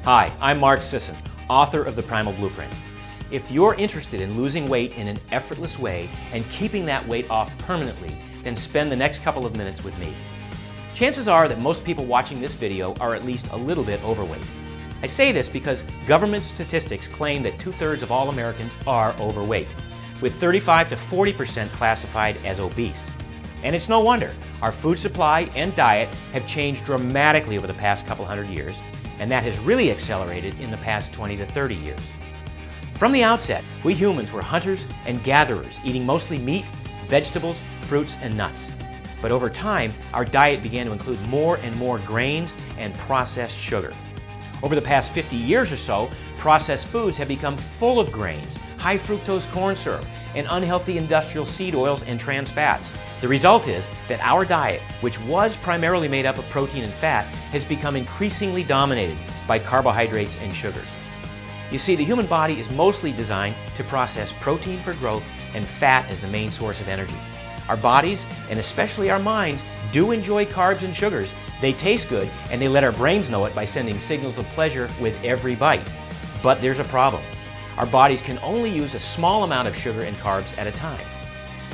Hi, I'm Mark Sisson, author of The Primal Blueprint. If you're interested in losing weight in an effortless way and keeping that weight off permanently, then spend the next couple of minutes with me. Chances are that most people watching this video are at least a little bit overweight. I say this because government statistics claim that 2/3 of all Americans are overweight, with 35 to 40% classified as obese. And it's no wonder. Our food supply and diet have changed dramatically over the past couple hundred years, and that has really accelerated in the past 20 to 30 years. From the outset, we humans were hunters and gatherers, eating mostly meat, vegetables, fruits, and nuts. But over time, our diet began to include more and more grains and processed sugar. Over the past 50 years or so, processed foods have become full of grains, high fructose corn syrup, and unhealthy industrial seed oils and trans fats. The result is that our diet, which was primarily made up of protein and fat, has become increasingly dominated by carbohydrates and sugars. You see, the human body is mostly designed to process protein for growth and fat as the main source of energy. Our bodies, and especially our minds, do enjoy carbs and sugars. They taste good, and they let our brains know it by sending signals of pleasure with every bite. But there's a problem. Our bodies can only use a small amount of sugar and carbs at a time.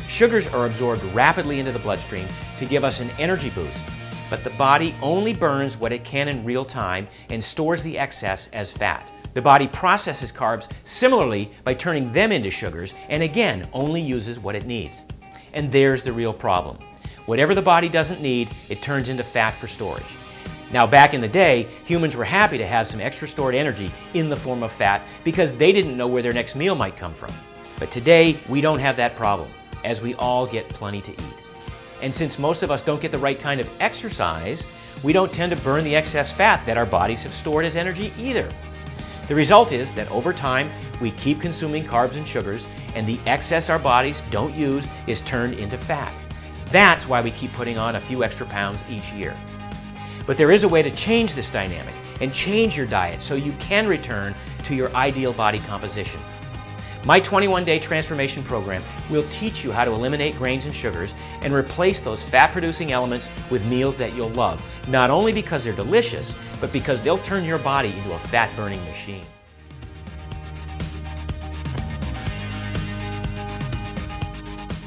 Sugars are absorbed rapidly into the bloodstream to give us an energy boost, but the body only burns what it can in real time and stores the excess as fat. The body processes carbs similarly by turning them into sugars and again only uses what it needs. And there's the real problem. Whatever the body doesn't need, it turns into fat for storage. Now, back in the day, humans were happy to have some extra stored energy in the form of fat because they didn't know where their next meal might come from. But today, we don't have that problem, as we all get plenty to eat. And since most of us don't get the right kind of exercise, we don't tend to burn the excess fat that our bodies have stored as energy either. The result is that over time, we keep consuming carbs and sugars, and the excess our bodies don't use is turned into fat. That's why we keep putting on a few extra pounds each year. But there is a way to change this dynamic and change your diet so you can return to your ideal body composition. My 21-day transformation program will teach you how to eliminate grains and sugars and replace those fat-producing elements with meals that you'll love, not only because they're delicious, but because they'll turn your body into a fat-burning machine.